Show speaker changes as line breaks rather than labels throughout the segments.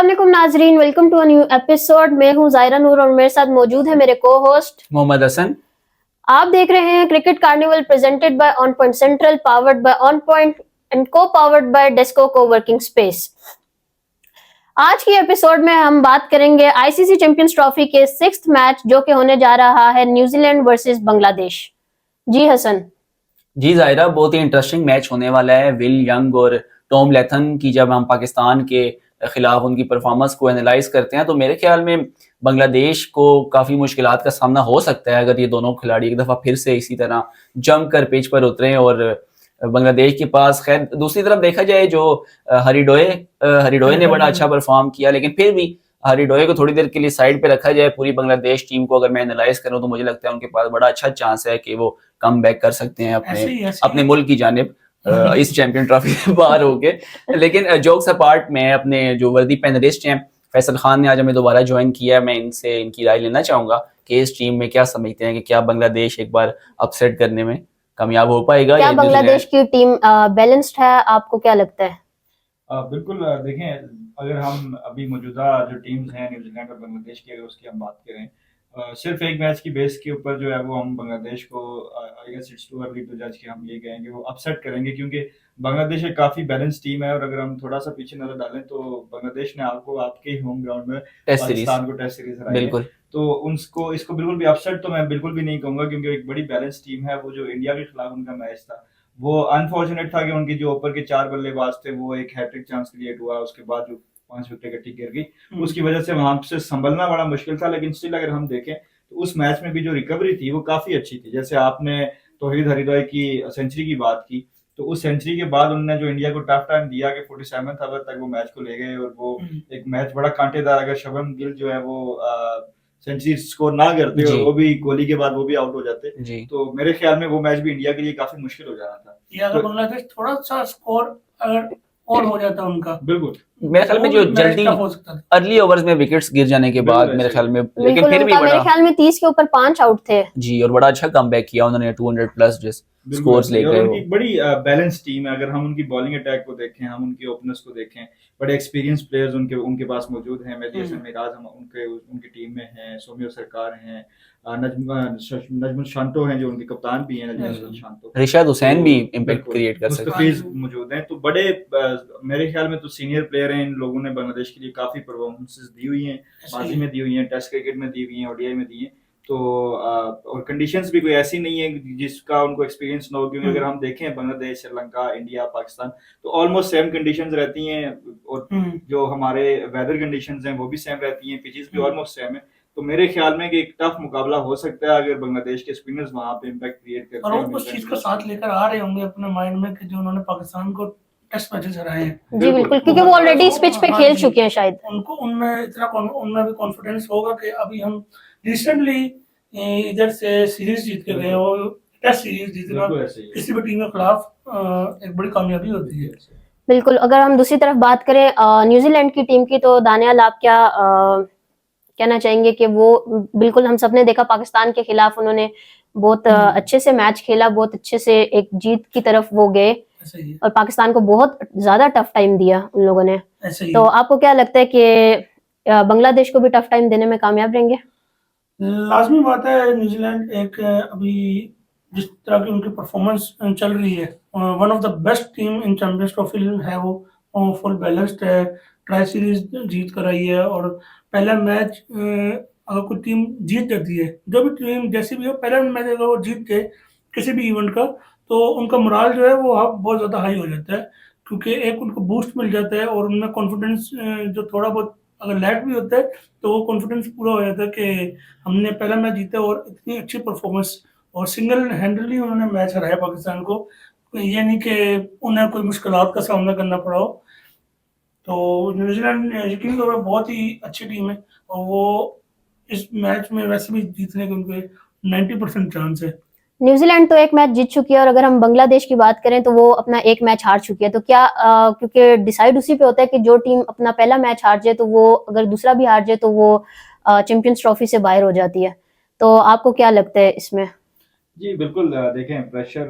अस्सलाम वालेकुम नाजरीन, welcome to a new episode. मैं हूं जायरा नूर और मेरे साथ मौजूद है मेरे को होस्ट
मोहम्मद हसन।
आप देख रहे हैं cricket carnival presented by on point central, powered by on point and co powered by Desco coworking space. आज की एपिसोड में हम बात करेंगे आईसीसी चैंपियंस ट्रॉफी के 6th मैच जो कि होने जा रहा है न्यूजीलैंड वर्सेस बांग्लादेश। जी हसन।
जी जायरा, बहुत ही इंटरेस्टिंग मैच होने वाला है। विल यंग और टॉम लेथन की जब हम पाकिस्तान के खिलाफ उनकी परफॉर्मेंस को एनालाइज करते हैं तो मेरे ख्याल में बांग्लादेश को काफ़ी मुश्किलात का सामना हो सकता है अगर ये दोनों खिलाड़ी एक दफ़ा फिर से इसी तरह जम कर पिच पर उतरें। और बांग्लादेश के पास खैर दूसरी तरफ देखा जाए जो हरिडोए ने बड़ा अच्छा परफॉर्म किया, लेकिन फिर भी हरिडोए को थोड़ी देर के लिए साइड पे रखा जाए, पूरी बांग्लादेश टीम को अगर मैं एनालाइज करूं तो मुझे लगता है उनके पास बड़ा अच्छा चांस है कि वो कम बैक कर सकते हैं अपने मुल्क की जानिब इस चैंपियन ट्रॉफी से बाहर होके। लेकिन जोक्स अपार्ट, मैं अपने जो वर्दी पैनलिस्ट हैं फैसल खान ने आज हमें दोबारा ज्वाइन किया है, मैं इनसे इनकी राय लेना चाहूंगा कि इस टीम में क्या समझते हैं कि क्या बांग्लादेश एक बार अपसेट करने में कामयाब हो पाएगा?
क्या बांग्लादेश की टीम बैलेंस्ड है? आपको क्या लगता है?
बिल्कुल। देखें, अगर हम अभी मौजूदा जो टीम्स हैं न्यूजीलैंड और बांग्लादेश की, अगर उसकी हम बात करें सिर्फ एक मैच की बेस के ऊपर जो है वो हम बांग्लादेश को I guess it's too early to जज कि हम ये कहेंगे वो अपसेट करेंगे, क्योंकि बांग्लादेश एक काफ़ी बैलेंस टीम है। और अगर हम थोड़ा सा पीछे नजर डालें तो बांग्लादेश ने आपको आपके ही होम ग्राउंड में पाकिस्तान को टेस्ट सीरीज हराई है। तो उनको इसको बिल्कुल भी अपसेट तो मैं बिल्कुल भी नहीं कहूंगा, क्योंकि एक बड़ी बैलेंस टीम है। वो जो इंडिया के खिलाफ उनका मैच था वो अनफॉर्चुनेट था कि उनके जो ऊपर के 4 बल्लेबाज थे वो एक हैट्रिक चांस क्रिएट हुआ, उसके बाद जो 5 विकेट इकट्ठी गिर गई उसकी वजह से वहां से संभलना बड़ा मुश्किल था। लेकिन स्टिल अगर हम देखें तो उस मैच में भी जो रिकवरी थी वो काफी अच्छी थी। जैसे आपने तौहीद हरिदोई की सेंचुरी की बात की, तो उस सेंचुरी के बाद उन्होंने जो इंडिया को टफ टाइम दिया कि 47th ओवर तक वो मैच को ले गए, और वो एक मैच बड़ा कांटेदार, अगर शुभम गिल जो है वो सेंचुरी स्कोर ना करते और वो भी कोहली के बाद वो भी आउट हो जाते तो मेरे ख्याल में वो मैच भी इंडिया के लिए काफी मुश्किल हो जाना था।
या अगर बांग्लादेश थोड़ा सा स्कोर अगर और हो जाता उनका,
बिल्कुल
मेरे ख्याल में जो जल्दी अर्ली ओवर्स में विकेट्स गिर जाने के बाद मेरे ख्याल में, लेकिन फिर भी
मेरे ख्याल में 30 के ऊपर 5 आउट थे
जी, और बड़ा अच्छा कमबैक किया उन्होंने, 200 प्लस जिस स्कोर्स लेकर।
उनकी बड़ी बैलेंस टीम है। अगर हम उनकी बॉलिंग अटैक को देखें, हम उनके ओपनर्स को देखें, बड़े एक्सपीरियंस प्लेयर्स उनके पास मौजूद हैं। मेहदी हसन मिराज हम उनकी टीम में हैं, सौम्य सरकार हैं, नजमुल शांतो हैं जो उनके कप्तान भी हैं, नजमुल शांतो,
रिशाद हुसैन भी इंपैक्ट क्रिएट कर सकते हैं,
मुस्तफीज मौजूद हैं। तो बड़े मेरे ख्याल में तो सीनियर प्लेयर हैं। इन लोगों ने बांग्लादेश के लिए काफी परफॉर्मेंसेस दी हुई हैं, माजी में दी हुई हैं, टेस्ट क्रिकेट में दी हुई हैं, ओडीआई में दी हैं। तो और कंडीशंस भी कोई ऐसी नहीं है जिसका उनको एक्सपीरियंस ना हो, क्योंकि अगर हम देखें बांग्लादेश, श्रीलंका, इंडिया, पाकिस्तान तो ऑलमोस्ट सेम कंडीशंस रहती हैं, और जो हमारे वेदर कंडीशंस हैं वो भी सेम रहती हैं, पिचेस भी ऑलमोस्ट सेम है। तो मेरे ख्याल में कि एक टफ मुकाबला हो सकता है अगर बांग्लादेश के स्पिनर्स वहां पे इंपैक्ट क्रिएट करते हैं।
और वो उस चीज को साथ लेकर आ रहे होंगे अपने माइंड में कि जो उन्होंने पाकिस्तान को टेस्ट मैचेस हराए हैं।
जी बिल्कुल, क्योंकि वो ऑलरेडी इस पिच पे खेल चुके हैं, शायद
उनमें इतना उनमें भी कॉन्फिडेंस होगा कि अभी हम रिसेंटली इधर से सीरीज जीत के गए, और टेस्ट सीरीज जीतना किसी भी टीम के खिलाफ एक बड़ी कामयाबी होती है।
बिल्कुल। अगर हम दूसरी तरफ बात करें न्यूजीलैंड की टीम की, तो दानियाल आप क्या कहना चाहेंगे कि वो बिल्कुल हम सबने देखा पाकिस्तान के खिलाफ उन्होंने बहुत अच्छे से मैच खेला, बहुत अच्छे से एक जीत की तरफ वो गए और पाकिस्तान को बहुत ज्यादा टफ टाइम दिया उन लोगों ने। तो आपको क्या लगता है कि बांग्लादेश को भी टफ टाइम देने में कामयाब रहेंगे?
लाजमी बात है। न्यूजीलैंड एक अभी जिस तरह की उनकी परफॉर्मेंस चल रही है, one of the best team in champions trophy है। वो फुल बैलेंस्ड है, ट्राई सीरीज जीत कर आई है, और पहला मैच अगर कोई टीम जीत जाती है, जो भी टीम जैसी भी हो, पहला मैच अगर वो जीत गए किसी भी इवेंट का, तो उनका मोराल जो है वो बहुत ज़्यादा हाई हो जाता है, क्योंकि एक उनको बूस्ट मिल जाता है, और उनमें कॉन्फिडेंस जो थोड़ा बहुत अगर लैक भी होता है तो वो कॉन्फिडेंस पूरा हो जाता है कि हमने पहला मैच जीता और इतनी अच्छी परफॉर्मेंस, और सिंगल हैंडली उन्होंने मैच हराया पाकिस्तान को। ये नहीं कि उन्हें कोई मुश्किलात का सामना करना पड़ा हो। तो न्यूजीलैंड यकीन करो बहुत ही अच्छी टीम है, और वो इस मैच में वैसे भी जीतने के उनके 90% चांस है।
न्यूजीलैंड तो एक मैच जीत चुकी है, और अगर हम बांग्लादेश की बात करें तो वो अपना एक मैच हार चुकी है। तो क्या क्योंकि डिसाइड उसी पे होता है कि जो टीम अपना पहला मैच हार जाए तो वो अगर दूसरा भी हार जाए तो वो चैंपियंस ट्रॉफी से बाहर हो जाती है। तो आपको क्या लगता है इसमें?
जी बिल्कुल। देखें, प्रेशर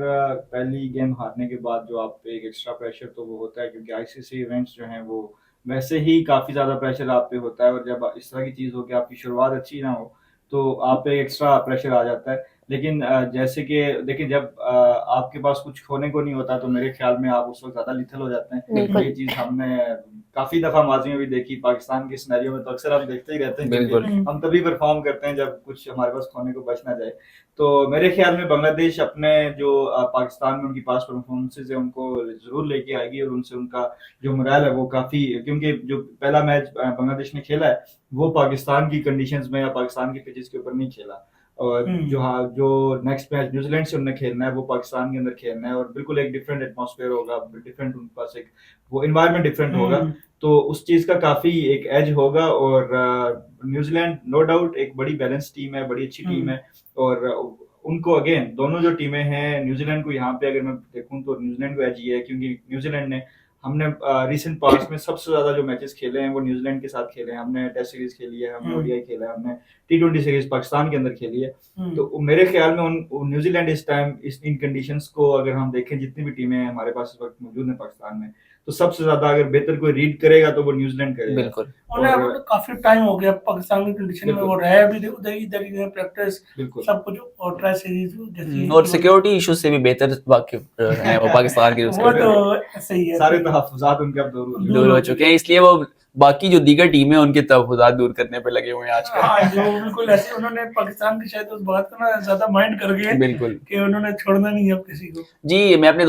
पहली गेम हारने के बाद जो आप पे एक एक्स्ट्रा प्रेशर तो वो होता है, क्योंकि आईसीसी इवेंट्स जो हैं वो वैसे ही काफ़ी ज़्यादा प्रेशर आप पे होता है, और जब इस तरह की चीज़ हो कि आपकी शुरुआत अच्छी ना हो तो आप पे एक्स्ट्रा प्रेशर आ जाता है। लेकिन जैसे कि देखिए, जब आपके पास कुछ खोने को नहीं होता तो मेरे ख्याल में आप उस वक़्त ज़्यादा लिथल हो जाते हैं।
बिल्कुल।
ये चीज़ हमने काफ़ी दफ़ा माज़ी में भी देखी, पाकिस्तान के सिनेरियो में तो अक्सर हम देखते ही रहते हैं, क्योंकि
बिल्कुल।
हम तभी परफ़ॉर्म करते हैं जब कुछ हमारे पास खोने को बच ना जाए। तो मेरे ख्याल में बांग्लादेश अपने जो पाकिस्तान में उनकी पास्ट परफॉर्मेंसेस है उनको ज़रूर लेके आएगी, और उनसे उनका जो मोरल है वो काफ़ी, क्योंकि जो पहला मैच बांग्लादेश ने खेला है वो पाकिस्तान की कंडीशंस में या पाकिस्तान के पिचेस के ऊपर नहीं खेला, और जो नेक्स्ट मैच न्यूजीलैंड से उन्हें खेलना है वो पाकिस्तान के अंदर खेलना है, और बिल्कुल एक डिफरेंट एटमॉस्फेयर होगा, डिफरेंट उनके पास एक वो एनवायरनमेंट डिफरेंट होगा, तो उस चीज़ का काफ़ी एक एज होगा। और न्यूजीलैंड नो डाउट एक बड़ी बैलेंस टीम है, बड़ी अच्छी टीम है, और उनको अगेन दोनों जो टीमें हैं, न्यूजीलैंड को यहाँ पे अगर मैं देखूं तो न्यूजीलैंड को एज ये है, क्योंकि न्यूजीलैंड ने हमने रिसेंट पास्ट में सबसे ज्यादा जो मैचेस खेले हैं वो न्यूजीलैंड के साथ खेले हैं। हमने टेस्ट सीरीज खेली है, हमने ओडीआई खेला है, हमने टी20 सीरीज पाकिस्तान के अंदर खेली है। तो मेरे ख्याल में न्यूजीलैंड इस टाइम इन कंडीशंस को अगर हम देखें, जितनी भी टीमें हमारे पास इस वक्त मौजूद हैं पाकिस्तान में, तो सबसे ज्यादा अगर बेहतर कोई रीड करेगा तो वो न्यूजीलैंड करेगा।
बिल्कुल।
उन्हें अब काफी टाइम हो गया पाकिस्तान की कंडीशन में, वो रहे भी उधर इधर ही प्रैक्टिस
बिल्कुल
सब कुछ, और ट्राई सीरीज जैसी
और सिक्योरिटी इशू से भी बेहतर वाकिफ हैं वो पाकिस्तान के
वो तो सही है।
सारे तहफ्फुज़ात उनके अब
दूर हो चुके हैं, इसलिए वो बाकी जो दीगर टीमें उनके तहफ्फुज़ात दूर करने पे लगे हुए हैं आजकल।
हाँ, जो बिल्कुल ऐसे उन्होंने पाकिस्तान की शायद उस बात को ना ज्यादा माइंड कर गए
बिल्कुल
कि उन्होंने छोड़ना नहीं है अब किसी को।
जी, मैं अपने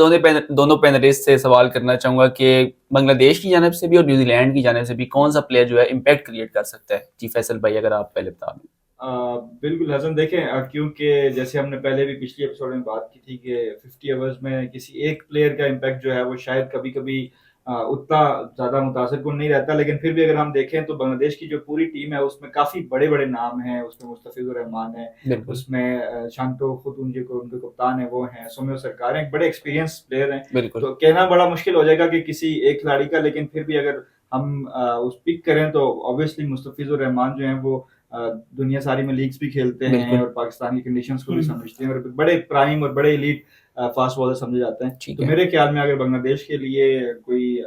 दोनों पैनलिस्ट से सवाल करना चाहूंगा कि बांग्लादेश की जानिब से भी और न्यूजीलैंड की जानिब से भी कौन सा प्लेयर जो है इम्पैक्ट क्रिएट कर सकता है। जी फैसल भाई, अगर आप पहले बता दें।
बिल्कुल हसन, देखें क्योंकि जैसे हमने पहले भी पिछली एपिसोड में बात की थी कि 50 ओवर्स में किसी एक प्लेयर का इम्पैक्ट जो है वो शायद कभी कभी उतना ज़्यादा मुतासिर कुन नहीं रहता, लेकिन फिर भी अगर हम देखें तो बांग्लादेश की जो पूरी टीम है उसमें काफ़ी बड़े बड़े नाम हैं। उसमें मुस्तफिजुर रहमान है, उसमें शांतो खुतून जी को उनके कप्तान है वो हैं, सोम्यो सरकार हैं, बड़े एक्सपीरियंस प्लेयर हैं। तो कहना बड़ा मुश्किल हो जाएगा कि किसी एक खिलाड़ी का, लेकिन फिर भी अगर हम उस पिक करें तो ऑब्वियसली मुस्तफिजुर रहमान जो हैं वो दुनिया सारी में लीग्स भी खेलते हैं और पाकिस्तान की कंडीशंस को भी समझते हैं, और बड़े प्राइम और बड़े एलीट फास्ट बॉलर समझे जाते हैं। तो मेरे ख्याल में अगर बांग्लादेश के लिए कोई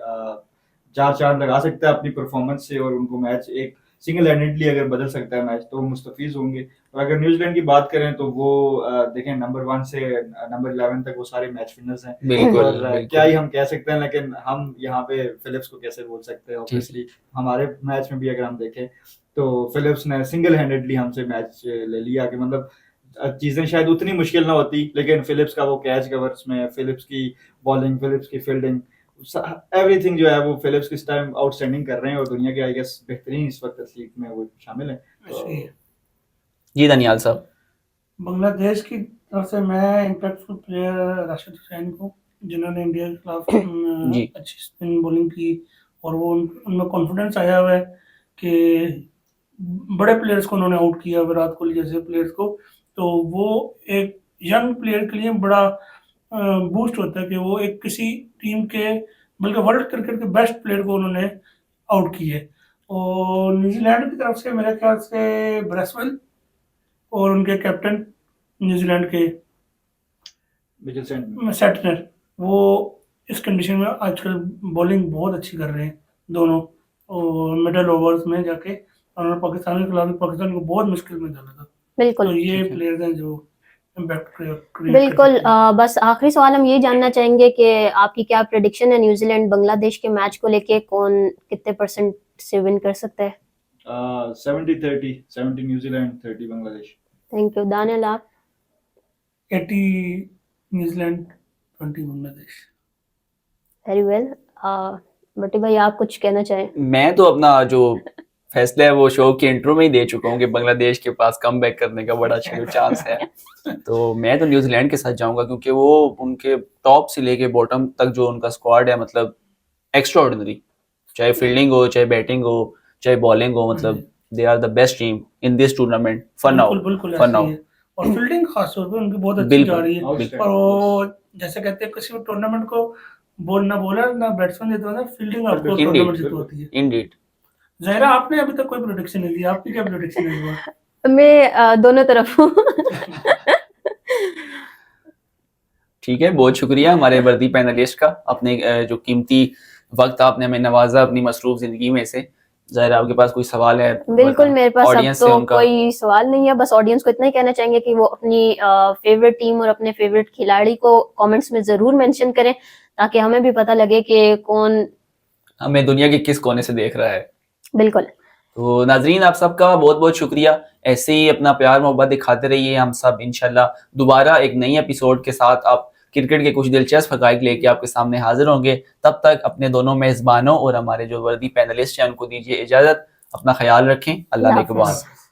चार चांद लगा सकता है अपनी परफॉर्मेंस से, और उनको मैच एक सिंगल हैंडेडली अगर बदल सकता है मैच, तो वो मुस्तफिज होंगे। और अगर न्यूजीलैंड की बात करें तो वो देखें नंबर 1 से नंबर 11 तक वो सारे मैच विनर्स हैं, और क्या ही हम कह सकते हैं, लेकिन हम यहाँ पे फिलिप्स को कैसे बोल सकते हैं। ऑब्वियसली हमारे मैच में भी अगर हम देखें तो फिलिप्स ने सिंगल हैंडेडली हमसे मैच ले लिया, कि मतलब चीजें शायद उतनी मुश्किल ना होती, लेकिन फिलिप्स का वो कैच कवर्स में, फिलिप्स की बॉलिंग, फिलिप्स की फील्डिंग, एवरीथिंग जो है वो फिलिप्स किस टाइम आउटस्टैंडिंग कर रहे हैं, और दुनिया के आई गेस बेहतरीन इस वक्त एथलीट में वो शामिल है।
जी दानियाल साहब।
बांग्लादेश की तरफ से मैं इम्पैक्टफुल प्लेयर राशिद हुसैन को, जिन्होंने इंडिया के खिलाफ अच्छी स्पिन बॉलिंग की, और वो उनमें कॉन्फिडेंस आया हुआ है कि बड़े प्लेयर्स को उन्होंने आउट किया, विराट कोहली जैसे प्लेयर्स को, तो वो एक यंग प्लेयर के लिए बड़ा बूस्ट होता है कि वो एक किसी टीम के, बल्कि वर्ल्ड क्रिकेट के बेस्ट प्लेयर को उन्होंने आउट किया। और न्यूजीलैंड की तरफ से मेरे ख्याल से ब्रेसवेल और उनके कैप्टन न्यूजीलैंड के सेटनर, वो इस कंडीशन में आजकल बॉलिंग बहुत अच्छी कर रहे हैं दोनों, और मिडल ओवर्स में जाके उन्होंने पाकिस्तान के खिलाफ पाकिस्तान को बहुत मुश्किल में डाला था।
बिल्कुल,
तो ये प्लेयर्स हैं जो इम्पैक्ट क्रिएट।
बिल्कुल। बस आखिरी सवाल हम ये जानना चाहेंगे कि आपकी क्या प्रेडिक्शन है न्यूजीलैंड बांग्लादेश के मैच को लेके, कौन कितने % से विन कर सकता है?
70-30, 70 New Zealand, 30 Bangladesh.
Thank you. Daniyal आप?
80 न्यूजीलैंड, 20 बांग्लादेश।
Very well. बटी भाई, आप कुछ कहना चाहें?
मैं तो अपना जो फैसला है वो शो के इंट्रो में ही दे चुका हूँ कि बांग्लादेश के पास कम बैक करने का बड़ा अच्छा चांस है। तो मैं तो न्यूजीलैंड के साथ जाऊंगा, क्योंकि वो उनके टॉप से लेके बॉटम तक जो उनका स्क्वाड है, मतलब एक्स्ट्रा ऑर्डिनरी, चाहे फील्डिंग हो, चाहे बैटिंग हो, चाहे बॉलिंग हो, मतलब they are the best team in this tournament for now. For now,
और फील्डिंग खास तौर पे उनकी बहुत अच्छी जा रही है, और वो जैसे कहते हैं किसी भी टूर्नामेंट को ना बॉलर ना बैट्समैन जीतता है, फील्डिंग आपको टूर्नामेंट जीतती है।
इंडीड।
ज़ाहिरा, आपने अभी तक कोई प्रेडिक्शन नहीं दी, आपकी क्या प्रेडिक्शन है?
मैं दोनों तरफ हूँ।
ठीक है, बहुत शुक्रिया हमारे वर्दी पैनलिस्ट का अपने जो कीमती वक्त आपने हमें नवाजा अपनी मसरूफ जिंदगी में से। ज़ाहिर आपके पास कोई सवाल है?
बिल्कुल, मेरे पास अब
ऑडियंस से
तो
उनका
कोई सवाल नहीं है, बस ऑडियंस को इतना ही कहना चाहेंगे कि वो अपनी फेवरेट टीम और अपने फेवरेट खिलाड़ी को कमेंट्स में ज़रूर मेंशन करें, ताकि हमें भी पता लगे कि कौन
हमें दुनिया के किस कोने से देख रहा है।
बिल्कुल।
तो नाजरीन, आप सबका बहुत बहुत शुक्रिया। ऐसे ही अपना प्यार मोहब्बत दिखाते रहिए। हम सब इंशाल्लाह दोबारा एक नई एपिसोड के साथ आप क्रिकेट के कुछ दिलचस्प हक़ाइक़ लेके आपके सामने हाजिर होंगे। तब तक अपने दोनों मेज़बानों और हमारे जो वर्दी पैनलिस्ट हैं उनको दीजिए इजाज़त। अपना ख्याल रखें। अल्लाह
अल्लाह
निगहबान।
हाफ़िज़।